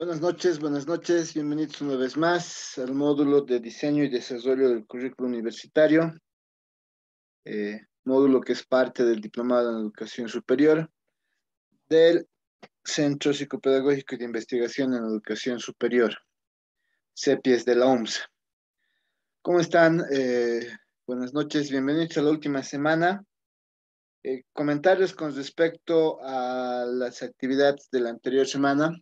Buenas noches, bienvenidos una vez más al módulo de diseño y desarrollo del currículo universitario, módulo que es parte del Diplomado en Educación Superior del Centro Psicopedagógico y de Investigación en Educación Superior, CEPIES de la UMSS. ¿Cómo están? Buenas noches, bienvenidos a la última semana. Comentarios con respecto a las actividades de la anterior semana.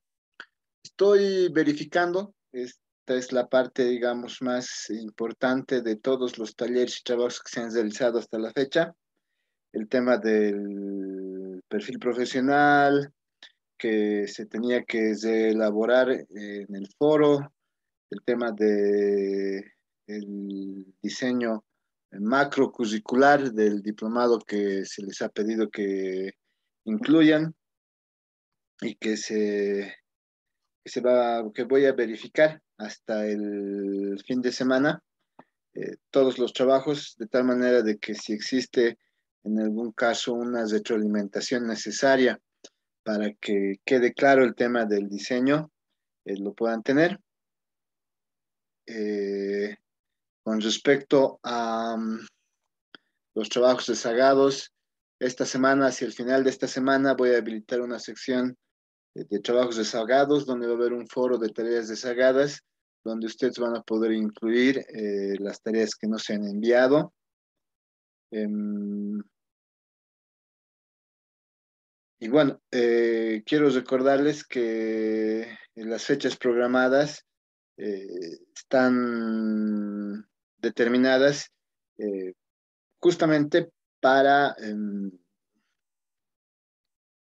Estoy verificando, esta es la parte, digamos, más importante de todos los talleres y trabajos que se han realizado hasta la fecha. El tema del perfil profesional que se tenía que elaborar en el foro, el tema de el diseño macrocurricular del diplomado que se les ha pedido que incluyan y que voy a verificar hasta el fin de semana todos los trabajos, de tal manera de que si existe en algún caso una retroalimentación necesaria para que quede claro el tema del diseño, lo puedan tener. Eh, con respecto a los trabajos rezagados, esta semana, hacia el final de esta semana, voy a habilitar una sección de trabajos rezagados, donde va a haber un foro de tareas rezagadas, donde ustedes van a poder incluir las tareas que no se han enviado. Y bueno, quiero recordarles que las fechas programadas están determinadas justamente para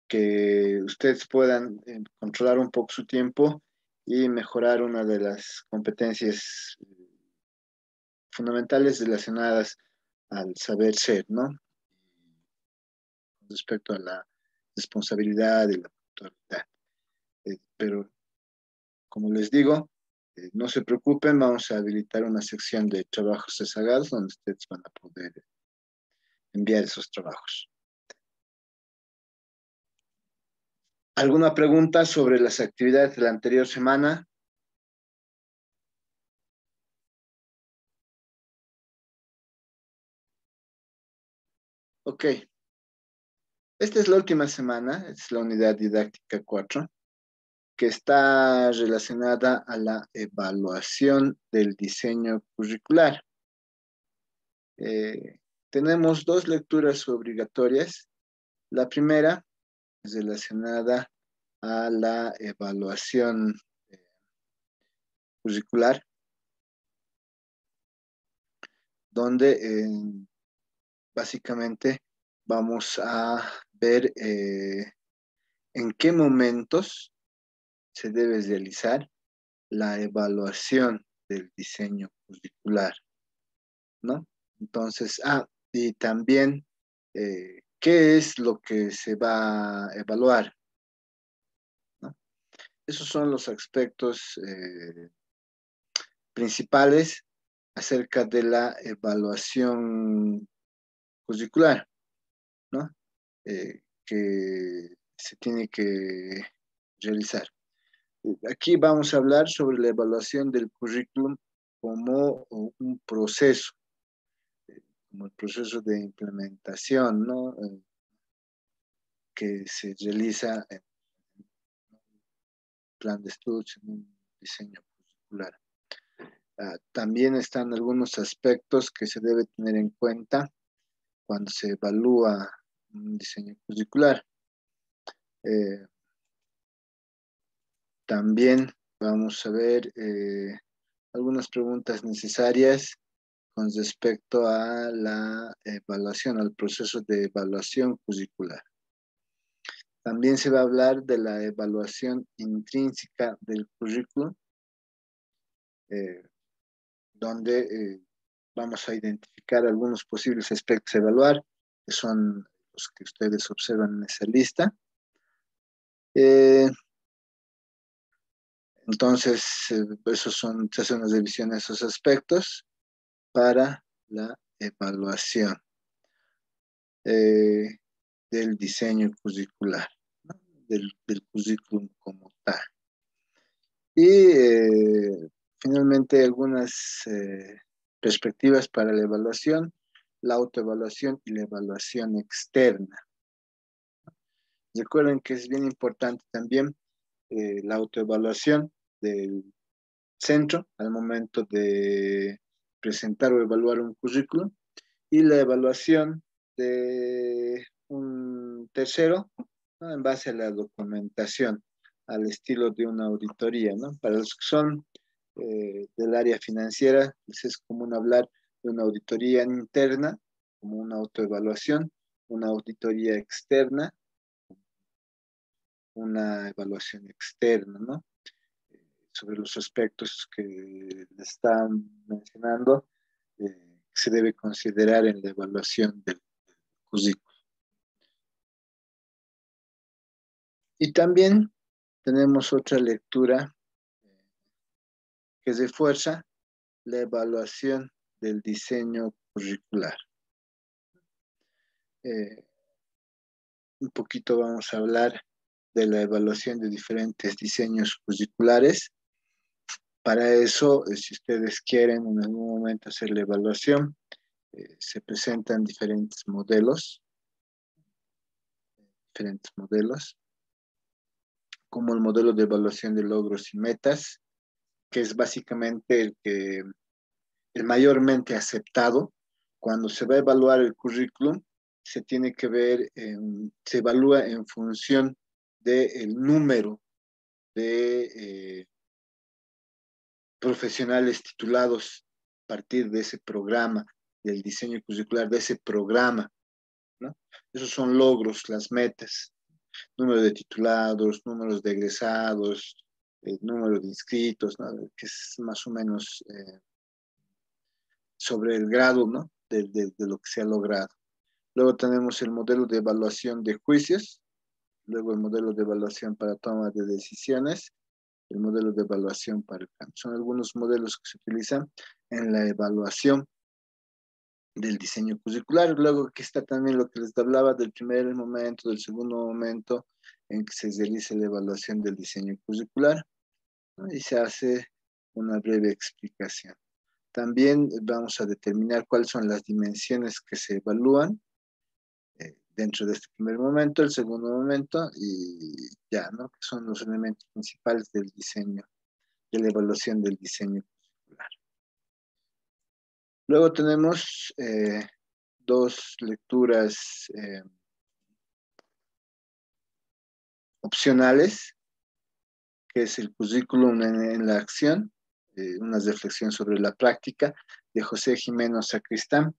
que ustedes puedan controlar un poco su tiempo y mejorar una de las competencias fundamentales relacionadas al saber ser, ¿no? Respecto a la responsabilidad y la puntualidad. Pero, como les digo, no se preocupen, vamos a habilitar una sección de trabajos rezagados donde ustedes van a poder enviar esos trabajos. ¿Alguna pregunta sobre las actividades de la anterior semana? Ok. Esta es la última semana, es la unidad didáctica 4, que está relacionada a la evaluación del diseño curricular. Tenemos dos lecturas obligatorias. La primera es relacionada a la evaluación curricular, donde básicamente vamos a ver en qué momentos se debe realizar la evaluación del diseño curricular, ¿no? Entonces, y también, ¿qué es lo que se va a evaluar? ¿No? Esos son los aspectos principales acerca de la evaluación curricular, ¿no? Que se tiene que realizar. Aquí vamos a hablar sobre la evaluación del currículum como un proceso, como el proceso de implementación, ¿no? Que se realiza en un plan de estudios, en un diseño curricular. También están algunos aspectos que se debe tener en cuenta cuando se evalúa un diseño curricular. También vamos a ver algunas preguntas necesarias con respecto a la evaluación, al proceso de evaluación curricular. También se va a hablar de la evaluación intrínseca del currículum, donde vamos a identificar algunos posibles aspectos a evaluar, que son los que ustedes observan en esa lista. Entonces, se hacen una revisión de esos aspectos para la evaluación del diseño curricular, ¿no? Del currículum como tal. Y finalmente algunas perspectivas para la evaluación, la autoevaluación y la evaluación externa. Recuerden que es bien importante también la autoevaluación del centro al momento de presentar o evaluar un currículum y la evaluación de un tercero, ¿no? En base a la documentación, al estilo de una auditoría, ¿no? Para los que son del área financiera, pues es común hablar de una auditoría interna, como una autoevaluación, una auditoría externa, una evaluación externa, ¿no? Sobre los aspectos que le están mencionando, que se debe considerar en la evaluación del currículum. Y también tenemos otra lectura que refuerza la evaluación del diseño curricular. Eh, un poquito vamos a hablar de la evaluación de diferentes diseños curriculares. Para eso, si ustedes quieren en algún momento hacer la evaluación, se presentan diferentes modelos, como el modelo de evaluación de logros y metas, que es básicamente el mayormente aceptado. Cuando se va a evaluar el currículum, se tiene que ver, se evalúa en función del número de profesionales titulados a partir de ese programa, del diseño curricular de ese programa, ¿no? Esos son logros, las metas, número de titulados, números de egresados, número de inscritos, ¿no? Que es más o menos sobre el grado, ¿no? De lo que se ha logrado. Luego tenemos el modelo de evaluación de juicios, luego el modelo de evaluación para toma de decisiones, el modelo de evaluación para el cambio. Son algunos modelos que se utilizan en la evaluación del diseño curricular. Luego aquí está también lo que les hablaba del primer momento, del segundo momento en que se realiza la evaluación del diseño curricular, ¿no? Y se hace una breve explicación. También vamos a determinar cuáles son las dimensiones que se evalúan dentro de este primer momento, el segundo momento y ya, ¿no? Que son los elementos principales del diseño, de la evaluación del diseño curricular. Luego tenemos dos lecturas opcionales, que es el currículum en la acción, una reflexión sobre la práctica, de José Jimeno Sacristán,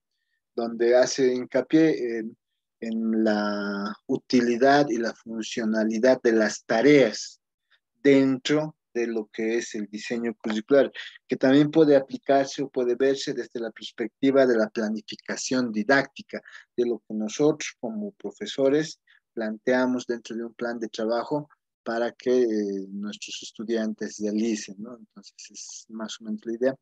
donde hace hincapié en la utilidad y la funcionalidad de las tareas dentro de lo que es el diseño curricular, que también puede aplicarse o puede verse desde la perspectiva de la planificación didáctica, de lo que nosotros como profesores planteamos dentro de un plan de trabajo para que nuestros estudiantes realicen, ¿no? Entonces es más o menos la idea.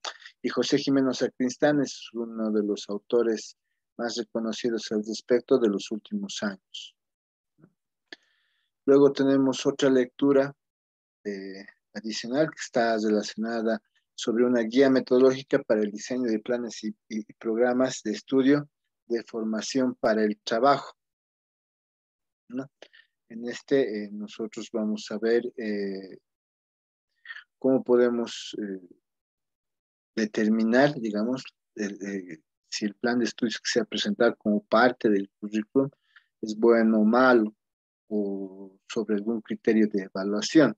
Y José Jimeno Sacristán es uno de los autores más reconocidos al respecto de los últimos años. Luego tenemos otra lectura adicional que está relacionada sobre una guía metodológica para el diseño de planes y programas de estudio de formación para el trabajo, ¿no? En este nosotros vamos a ver cómo podemos determinar, digamos, si el plan de estudios que se ha presentado como parte del currículum es bueno o malo, o sobre algún criterio de evaluación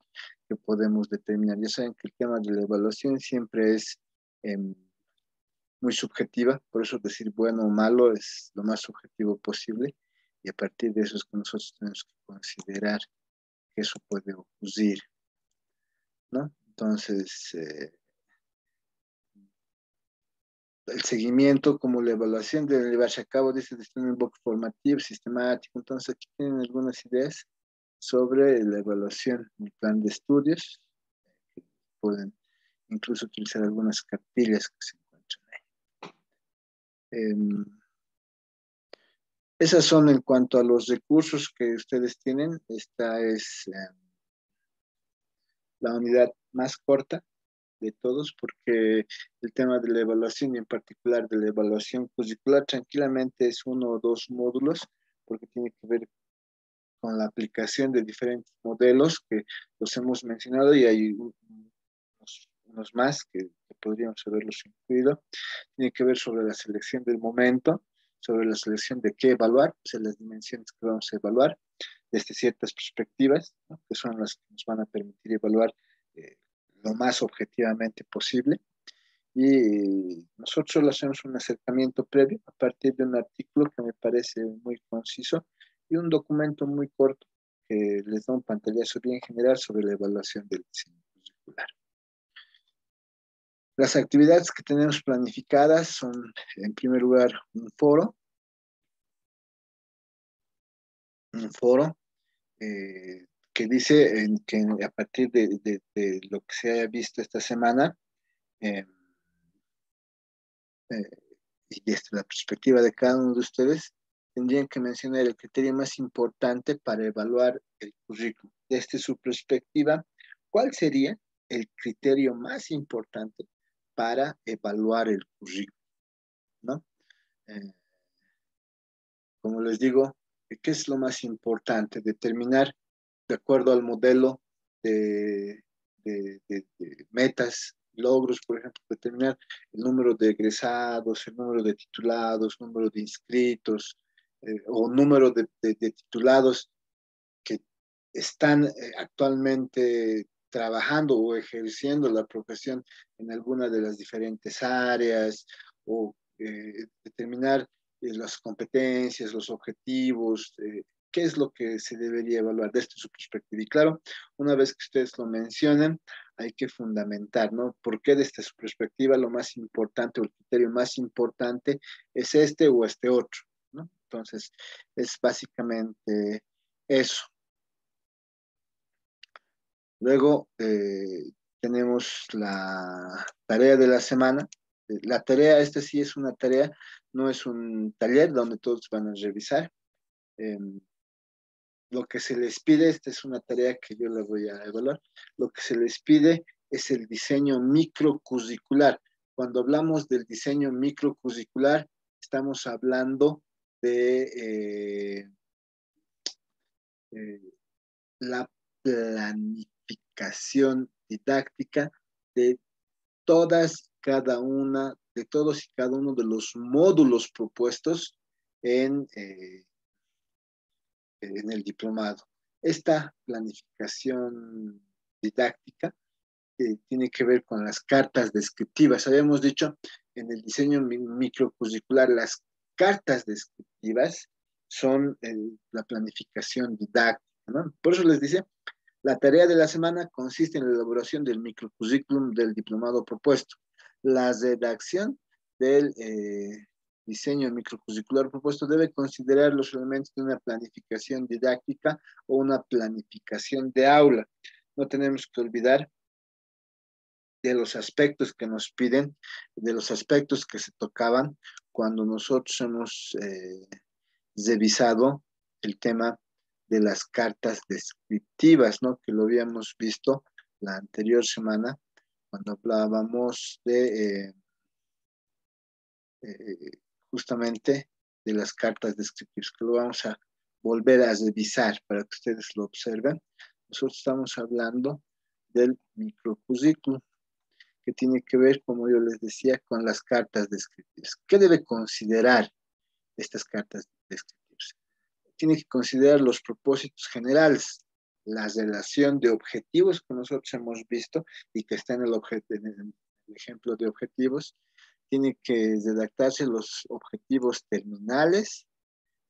que podemos determinar. Ya saben que el tema de la evaluación siempre es muy subjetiva, por eso decir bueno o malo es lo más subjetivo posible y a partir de eso es que nosotros tenemos que considerar que eso puede ocurrir, ¿no? Entonces, el seguimiento como la evaluación debe llevarse a cabo desde un enfoque formativo, sistemático. Entonces, aquí tienen algunas ideas sobre la evaluación del plan de estudios. Pueden incluso utilizar algunas cartillas que se encuentran ahí. Esas son en cuanto a los recursos que ustedes tienen. Esta es la unidad más corta de todos, porque el tema de la evaluación y en particular de la evaluación curricular tranquilamente es uno o dos módulos, porque tiene que ver con la aplicación de diferentes modelos que los hemos mencionado y hay unos más que podríamos haberlos incluido. Tiene que ver sobre la selección del momento, sobre la selección de qué evaluar, o sea, las dimensiones que vamos a evaluar, desde ciertas perspectivas, ¿no? Que son las que nos van a permitir evaluar eh, lo más objetivamente posible. Y nosotros le hacemos un acercamiento previo a partir de un artículo que me parece muy conciso y un documento muy corto que les da un pantallazo bien general sobre la evaluación del diseño curricular. Las actividades que tenemos planificadas son, en primer lugar, un foro que dice que a partir de lo que se haya visto esta semana, eh, eh, y desde la perspectiva de cada uno de ustedes, tendrían que mencionar el criterio más importante para evaluar el currículum. Desde su perspectiva, ¿cuál sería el criterio más importante para evaluar el currículum? ¿No? Eh, como les digo, ¿qué es lo más importante? Determinar, de acuerdo al modelo de, de metas, logros, por ejemplo, determinar el número de egresados, el número de titulados, número de inscritos, o número de titulados que están actualmente trabajando o ejerciendo la profesión en alguna de las diferentes áreas, o determinar las competencias, los objetivos, qué es lo que se debería evaluar desde su perspectiva. Y claro, una vez que ustedes lo mencionen, hay que fundamentar, ¿no? ¿Por qué desde su perspectiva lo más importante o el criterio más importante es este o este otro, ¿no? Entonces, es básicamente eso. Luego tenemos la tarea de la semana. La tarea, esta sí es una tarea, no es un taller donde todos van a revisar. Eh, lo que se les pide, esta es una tarea que yo la voy a evaluar, lo que se les pide es el diseño microcurricular. Cuando hablamos del diseño microcurricular, estamos hablando de eh, la planificación didáctica de de todos y cada uno de los módulos propuestos en el diplomado. Esta planificación didáctica tiene que ver con las cartas descriptivas. Habíamos dicho en el diseño microcurricular, las cartas descriptivas son la planificación didáctica, ¿no? Por eso les dice, la tarea de la semana consiste en la elaboración del microcurrículum del diplomado propuesto. La redacción del diseño microcurricular propuesto debe considerar los elementos de una planificación didáctica o una planificación de aula. No tenemos que olvidar de los aspectos que nos piden, de los aspectos que se tocaban cuando nosotros hemos revisado el tema de las cartas descriptivas, ¿no? Que lo habíamos visto la anterior semana cuando hablábamos de justamente de las cartas descriptivas, que lo vamos a volver a revisar para que ustedes lo observen. Nosotros estamos hablando del microcurrículum, que tiene que ver, como yo les decía, con las cartas descriptivas. ¿Qué debe considerar estas cartas descriptivas? Tiene que considerar los propósitos generales, la relación de objetivos que nosotros hemos visto y que está en en el ejemplo de objetivos. Tiene que redactarse los objetivos terminales,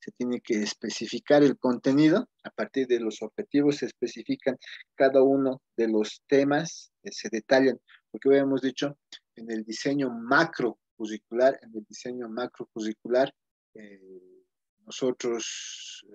se tiene que especificar el contenido. A partir de los objetivos se especifican cada uno de los temas, se detallan, porque habíamos dicho en el diseño macro curricular, nosotros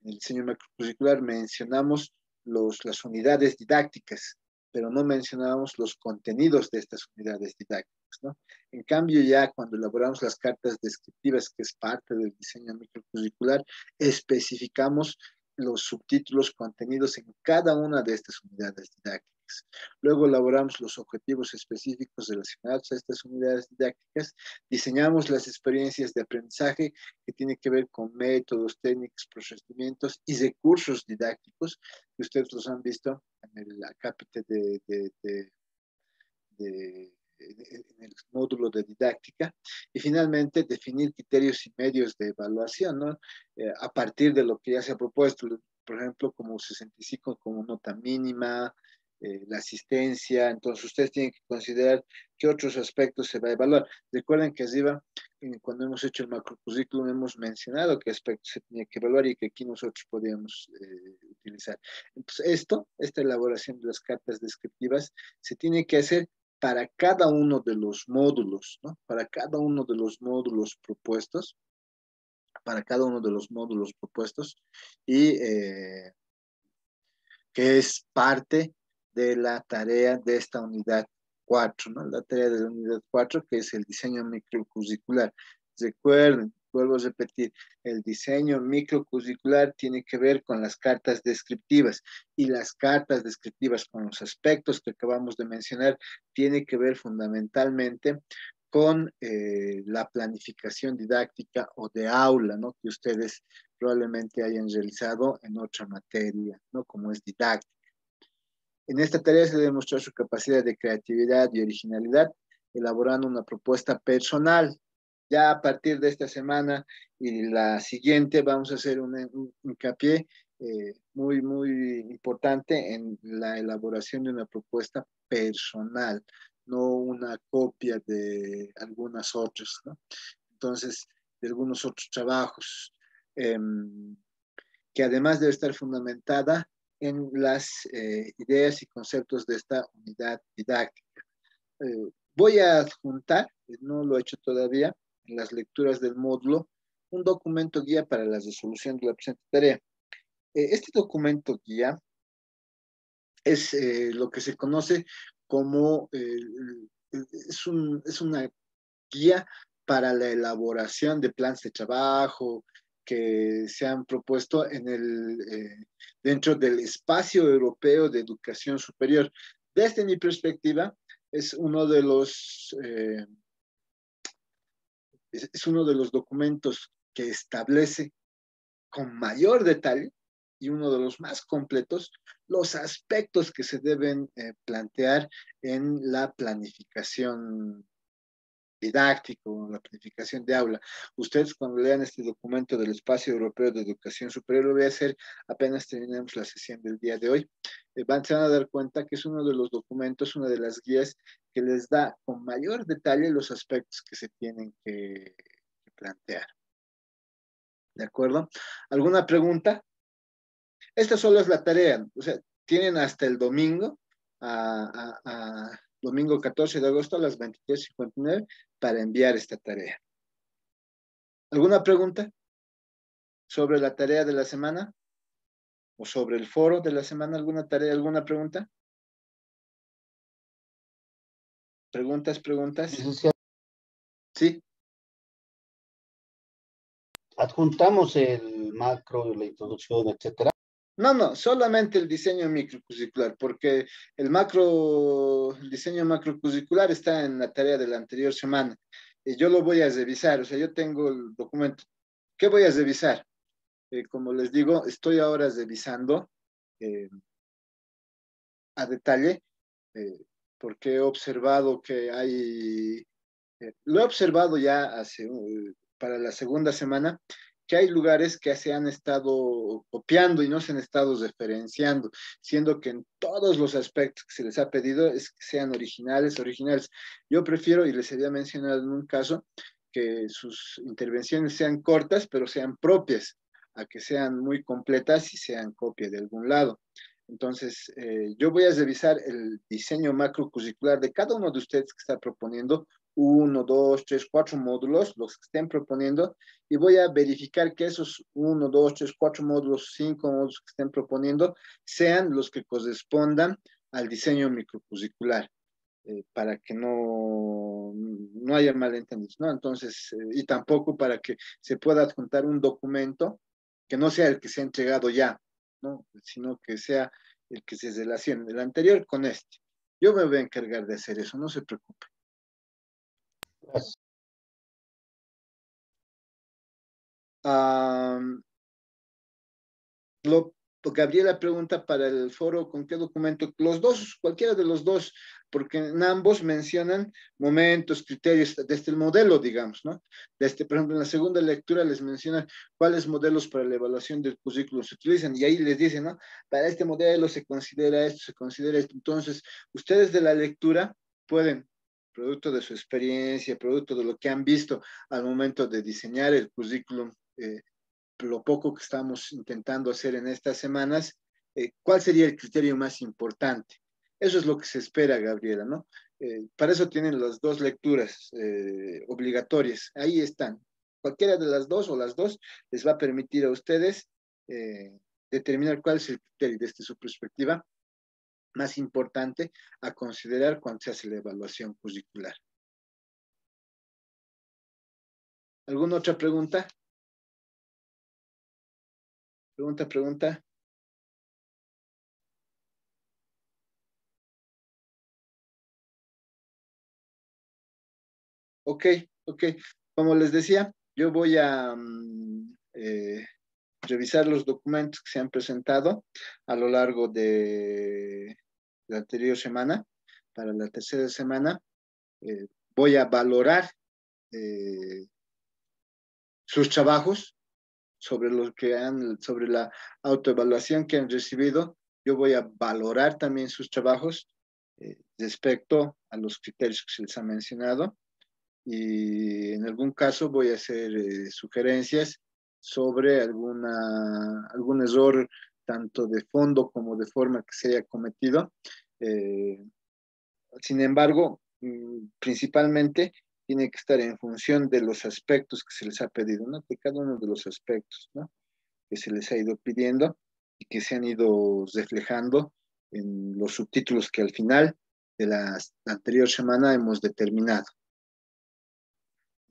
en el diseño macrocurricular mencionamos las unidades didácticas, pero no mencionábamos los contenidos de estas unidades didácticas, ¿no? En cambio, ya cuando elaboramos las cartas descriptivas, que es parte del diseño microcurricular, especificamos los subtítulos contenidos en cada una de estas unidades didácticas. didácticas. Luego elaboramos los objetivos específicos relacionados a estas unidades didácticas, diseñamos las experiencias de aprendizaje que tienen que ver con métodos, técnicas, procedimientos y recursos didácticos, que ustedes los han visto en el acápite en el módulo de didáctica, y finalmente definir criterios y medios de evaluación, ¿no? A partir de lo que ya se ha propuesto, por ejemplo, como 65 como nota mínima, la asistencia. Entonces ustedes tienen que considerar qué otros aspectos se va a evaluar. Recuerden que arriba, cuando hemos hecho el macrocurrículum, hemos mencionado qué aspectos se tenía que evaluar y que aquí nosotros podíamos utilizar. Entonces esta elaboración de las cartas descriptivas se tiene que hacer para cada uno de los módulos, ¿no? Para cada uno de los módulos propuestos, para cada uno de los módulos propuestos, y que es parte de la tarea de esta unidad 4, ¿no? La tarea de la unidad 4, que es el diseño microcurricular. Recuerden, vuelvo a repetir, el diseño microcurricular tiene que ver con las cartas descriptivas, y las cartas descriptivas con los aspectos que acabamos de mencionar tiene que ver fundamentalmente con la planificación didáctica o de aula, ¿no? Que ustedes probablemente hayan realizado en otra materia, ¿no? Como es didáctica. En esta tarea se debe demostrar su capacidad de creatividad y originalidad, elaborando una propuesta personal. Ya a partir de esta semana y la siguiente vamos a hacer un hincapié muy importante en la elaboración de una propuesta personal, no una copia de algunas otras, ¿no? Entonces, de algunos otros trabajos, eh, que además debe estar fundamentada en las ideas y conceptos de esta unidad didáctica. Voy a adjuntar, no lo he hecho todavía, en las lecturas del módulo, un documento guía para la resolución de la presente tarea. Este documento guía es lo que se conoce como, es una guía para la elaboración de planes de trabajo que se han propuesto dentro del espacio europeo de educación superior. Desde mi perspectiva, es uno de es uno de los documentos que establece con mayor detalle y uno de los más completos los aspectos que se deben plantear en la planificación didáctico, la planificación de aula. Ustedes cuando lean este documento del Espacio Europeo de Educación Superior, lo voy a hacer apenas terminemos la sesión del día de hoy, se van a dar cuenta que es uno de los documentos, una de las guías que les da con mayor detalle los aspectos que se tienen que plantear. ¿De acuerdo? ¿Alguna pregunta? Esta solo es la tarea, o sea, tienen hasta el domingo, domingo 14 de agosto a las 23:59 para enviar esta tarea. ¿Alguna pregunta sobre la tarea de la semana? ¿O sobre el foro de la semana? ¿Alguna tarea, alguna pregunta? ¿Preguntas, preguntas? Licenciado, Sí. adjuntamos el macro, la introducción, etcétera. No, solamente el diseño microcurricular, porque el diseño macrocurricular está en la tarea de la anterior semana. Y yo lo voy a revisar, o sea, yo tengo el documento. ¿Qué voy a revisar? Como les digo, estoy ahora revisando eh, a detalle, porque he observado que lo he observado ya para la segunda semana, que hay lugares que se han estado copiando y no se han estado referenciando, siendo que en todos los aspectos que se les ha pedido es que sean originales. Yo prefiero, y les había mencionado en un caso, que sus intervenciones sean cortas, pero sean propias, a que sean muy completas y sean copia de algún lado. Entonces, yo voy a revisar el diseño macrocurricular de cada uno de ustedes que está proponiendo, 1, 2, 3, 4 módulos, los que estén proponiendo, y voy a verificar que esos 1, 2, 3, 4 módulos, 5 módulos que estén proponiendo, sean los que correspondan al diseño microcurricular, para que no haya malentendidos, ¿no? Entonces, y tampoco para que se pueda adjuntar un documento que no sea el que se ha entregado ya, ¿no? Sino que sea el que se relacione el anterior con este. Yo me voy a encargar de hacer eso, no se preocupe. Gracias. Lo, Gabriela pregunta para el foro con qué documento, los dos, cualquiera de los dos, porque en ambos mencionan momentos, criterios, desde el modelo, digamos, ¿no? Desde, por ejemplo, en la segunda lectura les mencionan cuáles modelos para la evaluación del currículum se utilizan y ahí les dicen, ¿no? Para este modelo se considera esto, se considera esto. Entonces, ustedes de la lectura pueden, producto de su experiencia, producto de lo que han visto al momento de diseñar el currículum, lo poco que estamos intentando hacer en estas semanas, ¿cuál sería el criterio más importante? Eso es lo que se espera, Gabriela, ¿no? Para eso tienen las dos lecturas obligatorias. Ahí están. Cualquiera de las dos o las dos les va a permitir a ustedes determinar cuál es el criterio desde su perspectiva más importante a considerar cuando se hace la evaluación curricular. ¿Alguna otra pregunta? Pregunta. Ok. Como les decía, yo voy a revisar los documentos que se han presentado a lo largo de la anterior semana. Para la tercera semana eh, voy a valorar eh, sus trabajos sobre la autoevaluación que han recibido. Yo voy a valorar también sus trabajos respecto a los criterios que se les ha mencionado y en algún caso voy a hacer sugerencias sobre algún error tanto de fondo como de forma que se haya cometido. Eh, Sin embargo, principalmente tiene que estar en función de los aspectos que se les ha pedido, ¿no? De cada uno de los aspectos, ¿no? Que se les ha ido pidiendo y que se han ido reflejando en los subtítulos que al final de la anterior semana hemos determinado.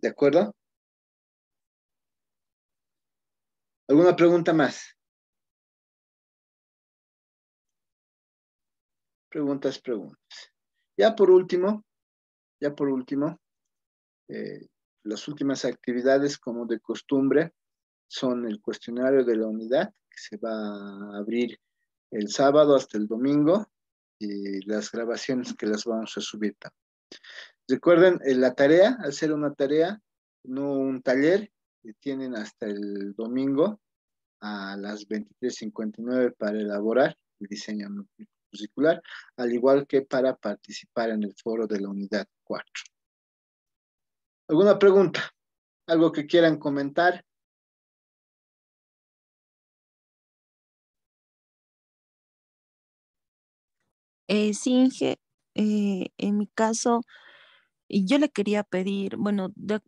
¿De acuerdo? ¿Alguna pregunta más? Preguntas. Ya por último, eh, las últimas actividades, como de costumbre, son el cuestionario de la unidad, que se va a abrir el sábado hasta el domingo, y las grabaciones que las vamos a subir. Recuerden, la tarea, al ser una tarea, no un taller, tienen hasta el domingo a las 23:59 para elaborar el diseño curricular, al igual que para participar en el foro de la unidad 4. ¿Alguna pregunta? ¿Algo que quieran comentar? Sí, Inge, en mi caso, y yo le quería pedir, bueno, de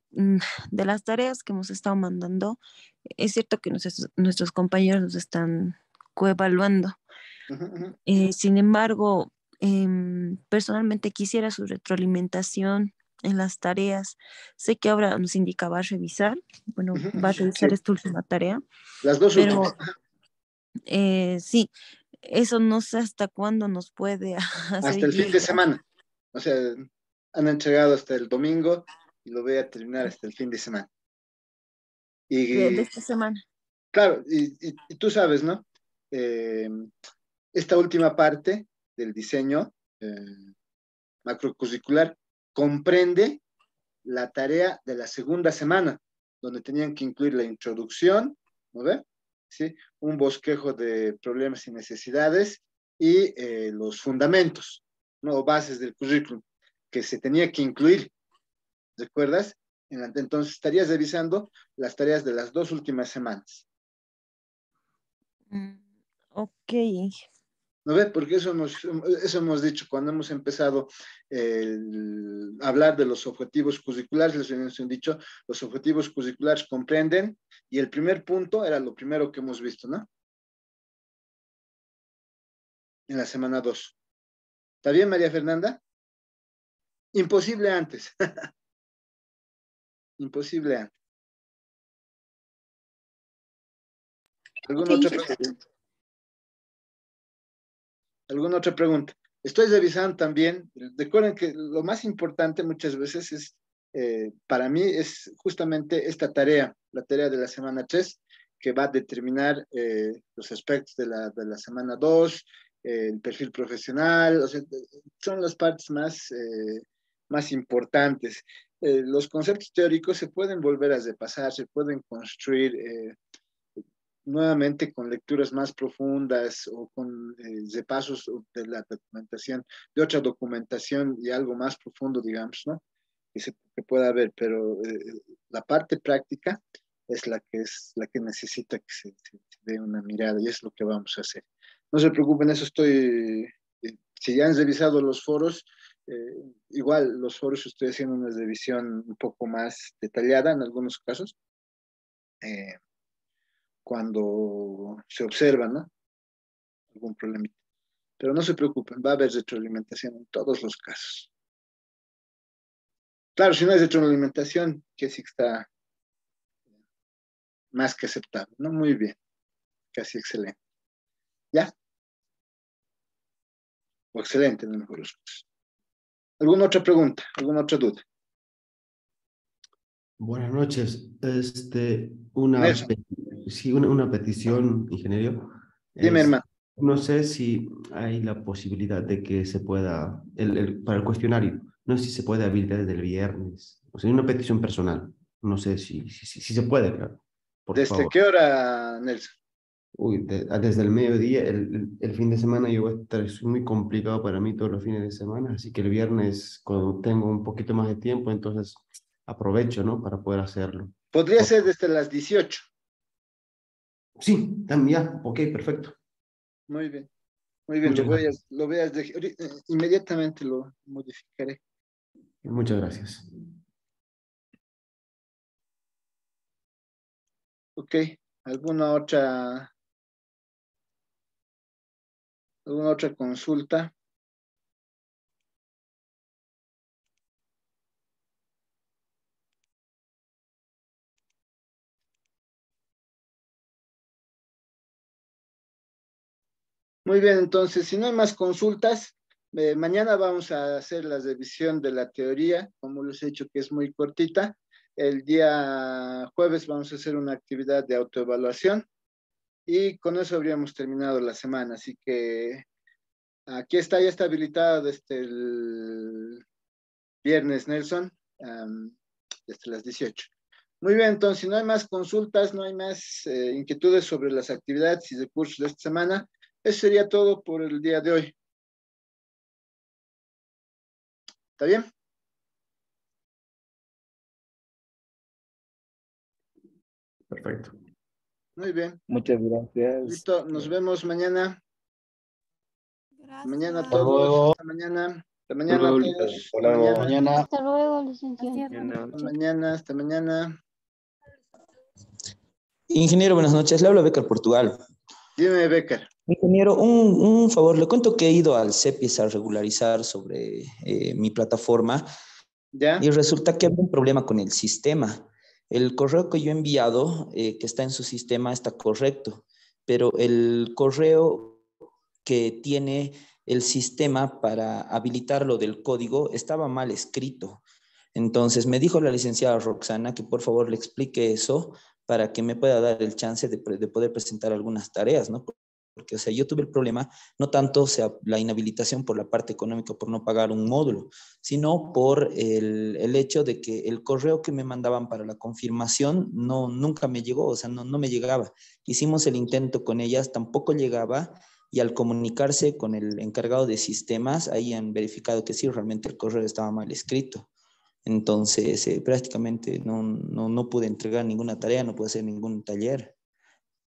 las tareas que hemos estado mandando, es cierto que nuestros compañeros nos están coevaluando. Uh-huh, uh-huh. Sin embargo, personalmente quisiera su retroalimentación en las tareas. Sé que ahora nos indicaba revisar, bueno, Uh-huh, va a uh-huh. revisar Sí, esta última tarea, las dos pero últimas. sí, eso no sé hasta cuándo nos puede Hasta hacer el fin de llegar. semana. O sea, han entregado hasta el domingo y lo voy a terminar hasta el fin de semana. De Y esta semana. claro, y tú sabes, ¿no? Eh, Esta última parte del diseño macrocurricular comprende la tarea de la segunda semana, donde tenían que incluir la introducción, ¿no ve? ¿Sí? Un bosquejo de problemas y necesidades y los fundamentos, ¿no? O bases del currículum, que se tenía que incluir, ¿recuerdas? Entonces estarías revisando las tareas de las dos últimas semanas. Mm, ok. ¿No ve? Porque eso hemos dicho cuando hemos empezado a hablar de los objetivos curriculares, les hemos dicho, los objetivos curriculares comprenden, y el primer punto era lo primero que hemos visto, ¿no? En la semana 2. ¿Está bien, María Fernanda? Imposible antes. Imposible antes. Ok, ¿Alguna otra pregunta? ¿Alguna otra pregunta? Estoy revisando también. Recuerden que lo más importante muchas veces es, para mí, es justamente esta tarea, la tarea de la semana 3, que va a determinar los aspectos de la semana 2, el perfil profesional, o sea, son las partes más importantes. Los conceptos teóricos se pueden volver a repasar, se pueden construir nuevamente con lecturas más profundas o con repasos de la documentación, de otra documentación y algo más profundo, digamos, ¿no? Que pueda haber, pero la parte práctica es la que necesita que se dé una mirada y es lo que vamos a hacer. No se preocupen, eso estoy, si ya han revisado los foros, igual los foros estoy haciendo una revisión un poco más detallada en algunos casos. Cuando se observa, ¿no? Algún problema. Pero no se preocupen, va a haber retroalimentación en todos los casos. Claro, si no hay retroalimentación, que sí está más que aceptable, ¿no? Muy bien, casi excelente. ¿Ya? O excelente, en el mejor de los casos. ¿Alguna otra pregunta? ¿Alguna otra duda? Buenas noches. Nelson, Sí, una petición, ingeniero. dime, hermano. No sé si hay la posibilidad de que se pueda, para el cuestionario, no sé si se puede habilitar desde el viernes. O sea, una petición personal. No sé si se puede, claro. Por ¿Desde favor. qué hora, Nelson? Uy, desde el mediodía, el fin de semana yo voy a estar, es muy complicado para mí todos los fines de semana, así que el viernes, cuando tengo un poquito más de tiempo, entonces aprovecho, ¿no? Para poder hacerlo. Podría ser desde las 18. Sí, también, ya, ok, perfecto. Muy bien. Muy bien, Muchas gracias. inmediatamente lo modificaré. Muchas gracias. Ok, ¿alguna otra consulta? Muy bien, entonces, si no hay más consultas, mañana vamos a hacer la revisión de la teoría, como les he dicho que es muy cortita. El día jueves vamos a hacer una actividad de autoevaluación y con eso habríamos terminado la semana. Así que aquí está, ya está habilitado desde el viernes, Nelson, desde las 18. Muy bien, entonces, si no hay más consultas, no hay más inquietudes sobre las actividades y recursos de esta semana, eso sería todo por el día de hoy. ¿Está bien? Perfecto. Muy bien. Muchas gracias. Listo, nos vemos mañana. Mañana a Hasta Gracias. todos, luego. hasta mañana. Hasta Hasta mañana a luego, todos. Hasta Hasta luego. mañana. Mañana. Hasta luego, licenciado. Mañana. Hasta mañana. Hasta mañana. Ingeniero, buenas noches. Le habla Becar Portugal. Dime, Becker. Ingeniero, un favor, le cuento que he ido al CEPIES a regularizar sobre mi plataforma ¿Ya? y resulta que hay un problema con el sistema. El correo que yo he enviado, que está en su sistema, está correcto, pero el correo que tiene el sistema para habilitar lo del código estaba mal escrito. Entonces me dijo la licenciada Roxana que por favor le explique eso para que me pueda dar el chance de poder presentar algunas tareas, ¿no? Porque, o sea, yo tuve el problema, no tanto, o sea, la inhabilitación por la parte económica, por no pagar un módulo, sino por el hecho de que el correo que me mandaban para la confirmación nunca me llegó, o sea, no me llegaba. Hicimos el intento con ellas, tampoco llegaba, y al comunicarse con el encargado de sistemas, ahí han verificado que sí, realmente el correo estaba mal escrito. Entonces, prácticamente no pude entregar ninguna tarea, no pude hacer ningún taller,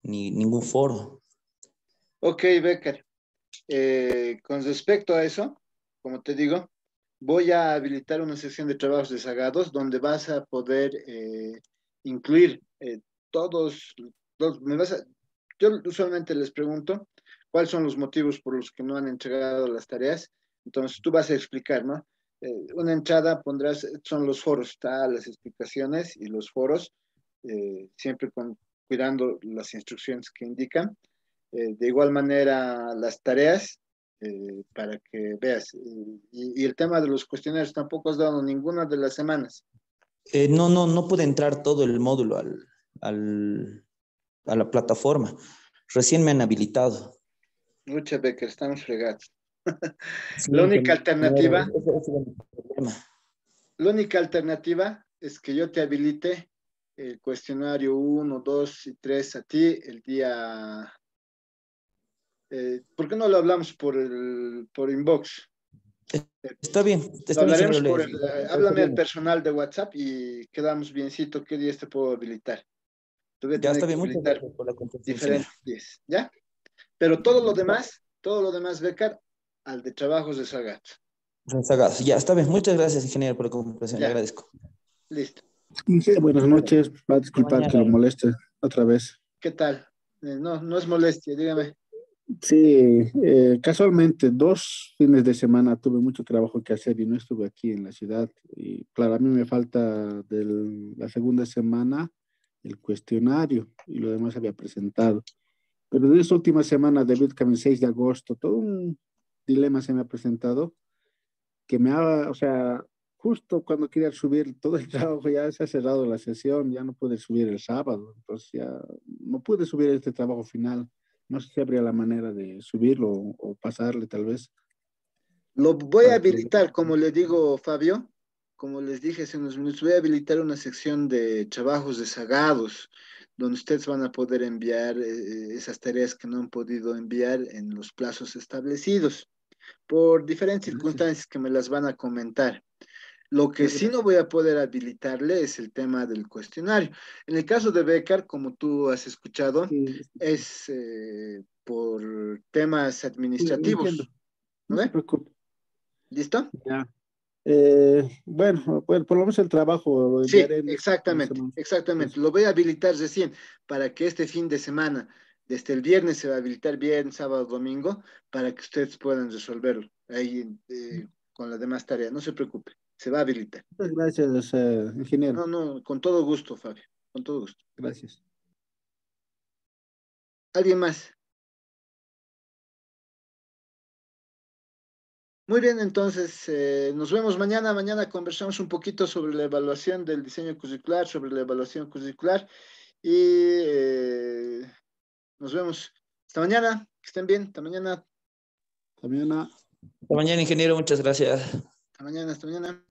ni ningún foro. Ok, Becker. Con respecto a eso, como te digo, voy a habilitar una sección de trabajos rezagados donde vas a poder incluir todos, yo usualmente les pregunto cuáles son los motivos por los que no han entregado las tareas, entonces tú vas a explicar, ¿no? Una entrada pondrás, son los foros, está las explicaciones y los foros, siempre cuidando las instrucciones que indican. De igual manera, las tareas, para que veas. Y el tema de los cuestionarios tampoco has dado ninguna de las semanas. No pude entrar todo el módulo a la plataforma. Recién me han habilitado. Mucha Becker, estamos fregados. Sí, La única ingeniero, alternativa, ese era mi problema. la única alternativa es que yo te habilite el cuestionario 1, 2 y 3 a ti el día. ¿Por qué no lo hablamos por inbox? Está bien, Lo hablaremos ingeniero. háblame al personal de WhatsApp y quedamos biencito qué días te puedo habilitar. Te voy a Ya tener está que bien, muchas habilitar gracias por la comprensión, ingeniero. diferentes días, ¿ya? Pero todo lo demás, Becar, al de trabajos de Sagat. Rezagados. Ya está bien, muchas gracias, ingeniero, por la comprensión. Le Ya, agradezco. listo. Sí, buenas noches. Va a disculpar que lo Mañana. moleste otra vez. ¿Qué tal? No, no es molestia, dígame. Sí, casualmente 2 fines de semana tuve mucho trabajo que hacer y no estuve aquí en la ciudad. Y claro, a mí me falta de la segunda semana el cuestionario y lo demás había presentado. Pero de esta última semana, debido a que el 6 de agosto, todo un dilema se me ha presentado que me ha, o sea, justo cuando quería subir todo el trabajo, ya se ha cerrado la sesión, ya no pude subir el sábado, entonces ya no pude subir este trabajo final. No sé si habría la manera de subirlo o pasarle tal vez Lo voy a para que... habilitar, como le digo, Fabio, como les dije hace unos minutos, voy a habilitar una sección de trabajos rezagados, donde ustedes van a poder enviar esas tareas que no han podido enviar en los plazos establecidos, por diferentes Gracias, circunstancias que me las van a comentar. Lo que sí no gracias. voy a poder habilitarle es el tema del cuestionario. En el caso de Becar, como tú has escuchado, Sí, es por temas sí, lo entiendo, administrativos, ¿no no se ve? preocupe. ¿Listo? Ya. Bueno, por lo menos el trabajo lo Sí, enviaré en esta exactamente, semana. exactamente. Eso. Lo voy a habilitar recién para que este fin de semana, desde el viernes se va a habilitar viernes, sábado, domingo, para que ustedes puedan resolverlo ahí con las demás tareas. No se preocupe, se va a habilitar. Muchas gracias, ingeniero. No, no, con todo gusto, Fabio, con todo gusto. Gracias. ¿Alguien más? Muy bien, entonces nos vemos mañana. Mañana conversamos un poquito sobre la evaluación del diseño curricular, sobre la evaluación curricular y nos vemos. Hasta mañana, que estén bien. Hasta mañana. También Hasta mañana, ingeniero, muchas gracias. Hasta mañana, hasta mañana.